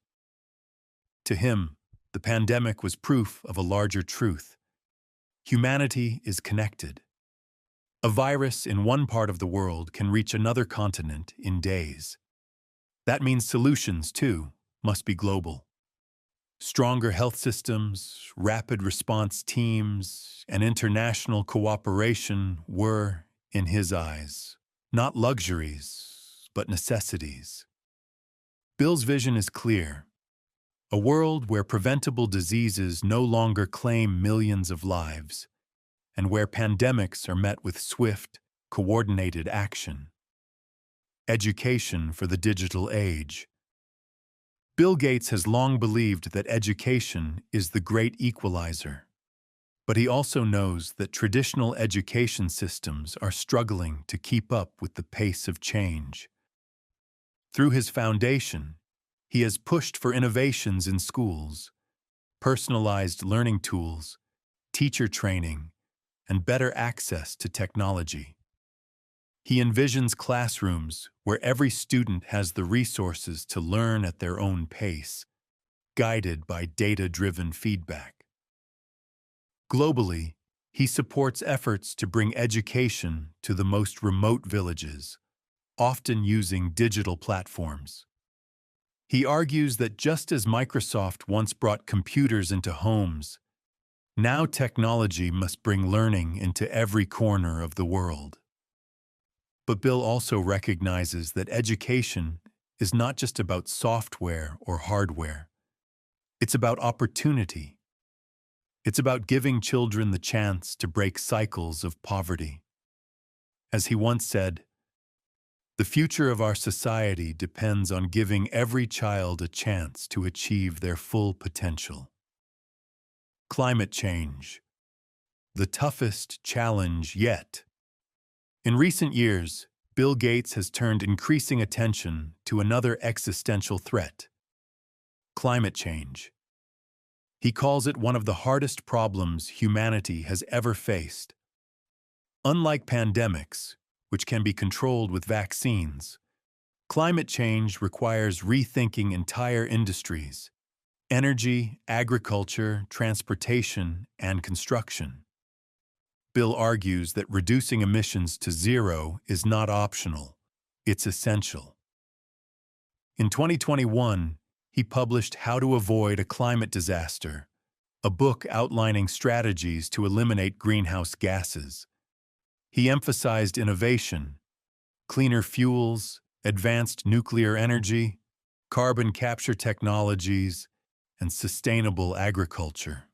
[SPEAKER 1] To him, the pandemic was proof of a larger truth. Humanity is connected. A virus in one part of the world can reach another continent in days. That means solutions, too, must be global. Stronger health systems, rapid response teams, and international cooperation were, in his eyes, not luxuries, but necessities. Bill's vision is clear: a world where preventable diseases no longer claim millions of lives, and where pandemics are met with swift, coordinated action. Education for the digital age. Bill Gates has long believed that education is the great equalizer. But he also knows that traditional education systems are struggling to keep up with the pace of change. Through his foundation, he has pushed for innovations in schools, personalized learning tools, teacher training, and better access to technology. He envisions classrooms where every student has the resources to learn at their own pace, guided by data-driven feedback. Globally, he supports efforts to bring education to the most remote villages, often using digital platforms. He argues that just as Microsoft once brought computers into homes, now technology must bring learning into every corner of the world. But Bill also recognizes that education is not just about software or hardware. It's about opportunity. It's about giving children the chance to break cycles of poverty. As he once said, "The future of our society depends on giving every child a chance to achieve their full potential." Climate change, the toughest challenge yet. In recent years, Bill Gates has turned increasing attention to another existential threat: climate change. He calls it one of the hardest problems humanity has ever faced. Unlike pandemics, which can be controlled with vaccines, climate change requires rethinking entire industries: energy, agriculture, transportation, and construction. Bill argues that reducing emissions to zero is not optional, it's essential. In 2021, he published How to Avoid a Climate Disaster, a book outlining strategies to eliminate greenhouse gases. He emphasized innovation, cleaner fuels, advanced nuclear energy, carbon capture technologies, and sustainable agriculture.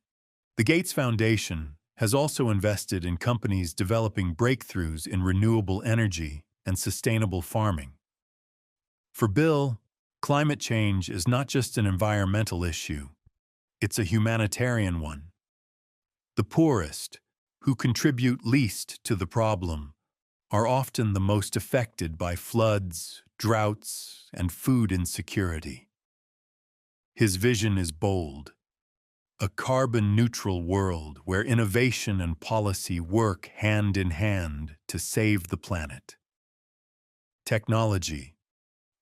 [SPEAKER 1] The Gates Foundation has also invested in companies developing breakthroughs in renewable energy and sustainable farming. For Bill, climate change is not just an environmental issue, it's a humanitarian one. The poorest, who contribute least to the problem, are often the most affected by floods, droughts, and food insecurity. His vision is bold: A carbon-neutral world where innovation and policy work hand in hand to save the planet. Technology,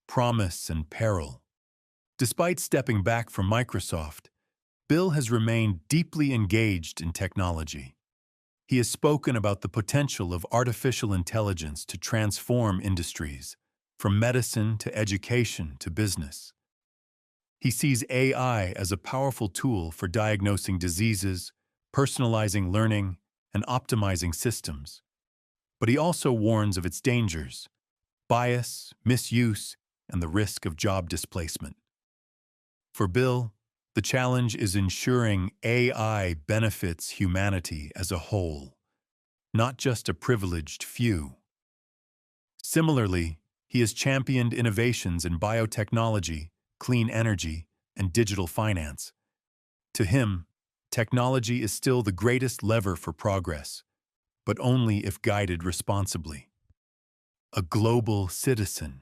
[SPEAKER 1] promise and peril. Despite stepping back from Microsoft, Bill has remained deeply engaged in technology. He has spoken about the potential of artificial intelligence to transform industries, from medicine to education to business. He sees AI as a powerful tool for diagnosing diseases, personalizing learning, and optimizing systems. But he also warns of its dangers: bias, misuse, and the risk of job displacement. For Bill, the challenge is ensuring AI benefits humanity as a whole, not just a privileged few. Similarly, he has championed innovations in biotechnology, clean energy, and digital finance. To him, technology is still the greatest lever for progress, but only if guided responsibly. A global citizen.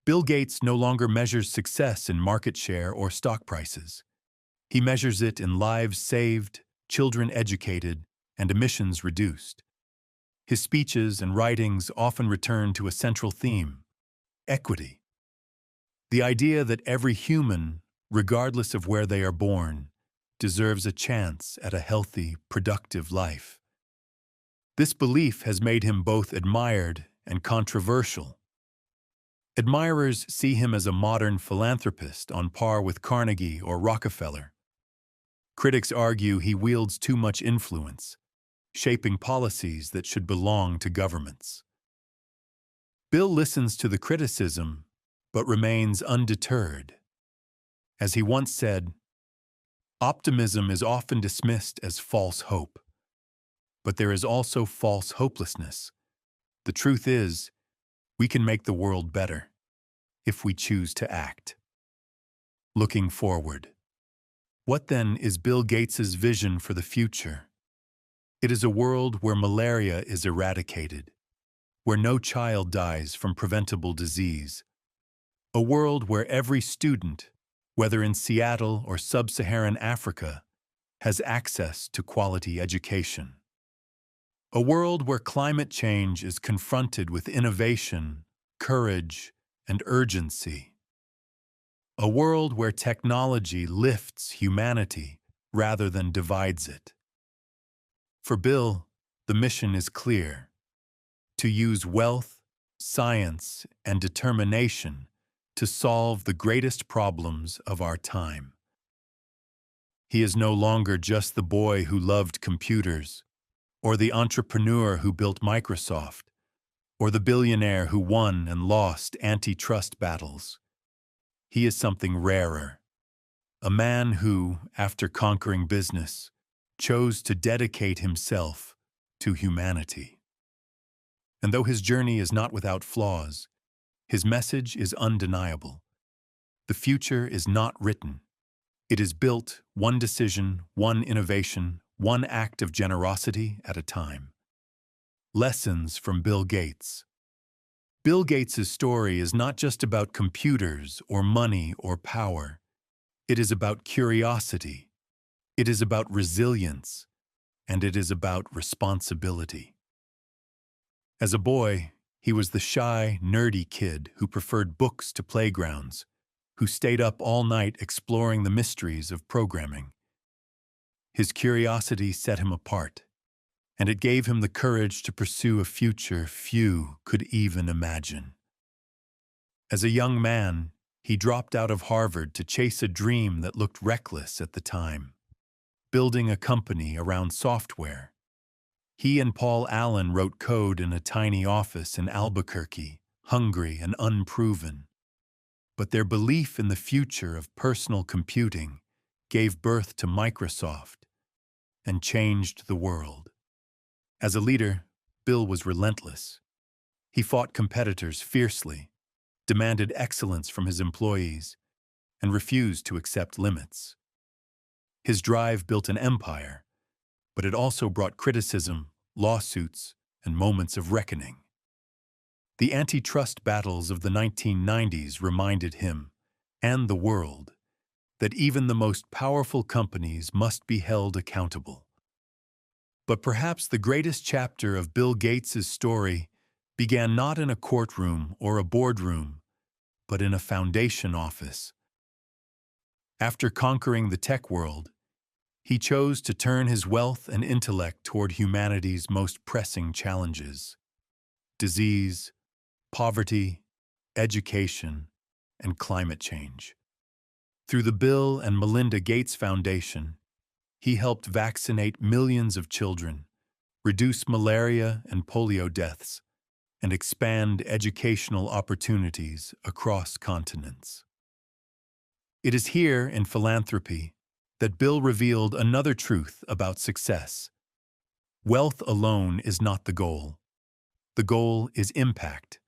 [SPEAKER 1] Bill Gates no longer measures success in market share or stock prices. He measures it in lives saved, children educated, and emissions reduced. His speeches and writings often return to a central theme: equity. The idea that every human, regardless of where they are born, deserves a chance at a healthy, productive life. This belief has made him both admired and controversial. Admirers see him as a modern philanthropist on par with Carnegie or Rockefeller. Critics argue he wields too much influence, shaping policies that should belong to governments. Bill listens to the criticism, but remains undeterred. As he once said, "Optimism is often dismissed as false hope, but there is also false hopelessness. The truth is, we can make the world better if we choose to act." Looking forward. What then is Bill Gates's vision for the future? It is a world where malaria is eradicated, where no child dies from preventable disease, a world where every student, whether in Seattle or sub-Saharan Africa, has access to quality education. A world where climate change is confronted with innovation, courage, and urgency. A world where technology lifts humanity rather than divides it. For Bill, the mission is clear: to use wealth, science, and determination to solve the greatest problems of our time. He is no longer just the boy who loved computers, or the entrepreneur who built Microsoft, or the billionaire who won and lost antitrust battles. He is something rarer. A man who, after conquering business, chose to dedicate himself to humanity. And though his journey is not without flaws, his message is undeniable. The future is not written. It is built one decision, one innovation, one act of generosity at a time. Lessons from Bill Gates. Bill Gates' story is not just about computers or money or power. It is about curiosity. It is about resilience. And it is about responsibility. As a boy, he was the shy, nerdy kid who preferred books to playgrounds, who stayed up all night exploring the mysteries of programming. His curiosity set him apart, and it gave him the courage to pursue a future few could even imagine. As a young man, he dropped out of Harvard to chase a dream that looked reckless at the time: building a company around software. He and Paul Allen wrote code in a tiny office in Albuquerque, hungry and unproven. But their belief in the future of personal computing gave birth to Microsoft and changed the world. As a leader, Bill was relentless. He fought competitors fiercely, demanded excellence from his employees, and refused to accept limits. His drive built an empire, but it also brought criticism, lawsuits, and moments of reckoning. The antitrust battles of the 1990s reminded him, and the world, that even the most powerful companies must be held accountable. But perhaps the greatest chapter of Bill Gates' story began not in a courtroom or a boardroom, but in a foundation office. After conquering the tech world, he chose to turn his wealth and intellect toward humanity's most pressing challenges: disease, poverty, education, and climate change. Through the Bill and Melinda Gates Foundation, he helped vaccinate millions of children, reduce malaria and polio deaths, and expand educational opportunities across continents. It is here in philanthropy that Bill revealed another truth about success. Wealth alone is not the goal. The goal is impact.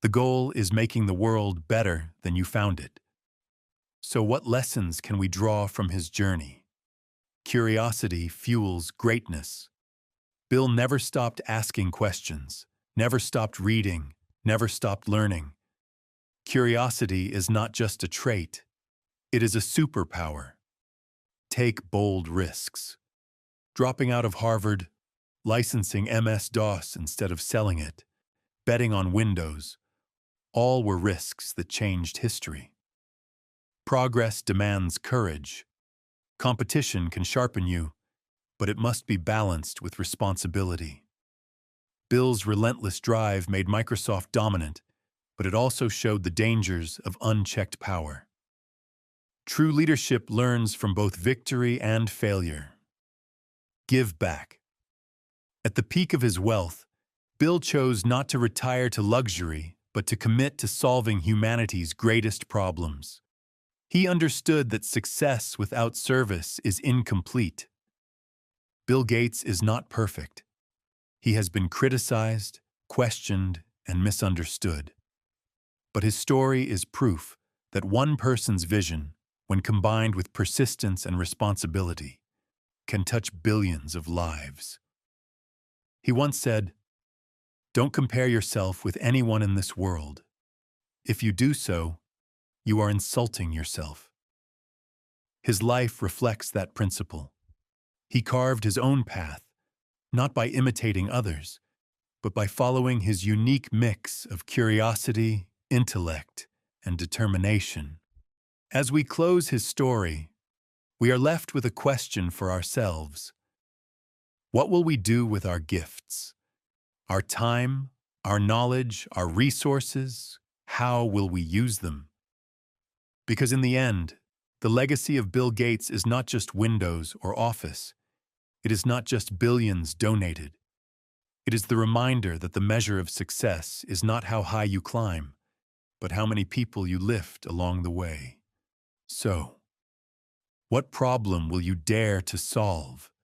[SPEAKER 1] The goal is making the world better than you found it. So what lessons can we draw from his journey? Curiosity fuels greatness. Bill never stopped asking questions, never stopped reading, never stopped learning. Curiosity is not just a trait, it is a superpower. Take bold risks. Dropping out of Harvard, licensing MS-DOS instead of selling it, betting on Windows, all were risks that changed history. Progress demands courage. Competition can sharpen you, but it must be balanced with responsibility. Bill's relentless drive made Microsoft dominant, but it also showed the dangers of unchecked power. True leadership learns from both victory and failure. Give back. At the peak of his wealth, Bill chose not to retire to luxury, but to commit to solving humanity's greatest problems. He understood that success without service is incomplete. Bill Gates is not perfect. He has been criticized, questioned, and misunderstood. But his story is proof that one person's vision, when combined with persistence and responsibility, can touch billions of lives. He once said, "Don't compare yourself with anyone in this world. If you do so, you are insulting yourself." His life reflects that principle. He carved his own path, not by imitating others, but by following his unique mix of curiosity, intellect, and determination. As we close his story, we are left with a question for ourselves. What will we do with our gifts? Our time, our knowledge, our resources? How will we use them? Because in the end, the legacy of Bill Gates is not just Windows or Office. It is not just billions donated. It is the reminder that the measure of success is not how high you climb, but how many people you lift along the way. So, what problem will you dare to solve?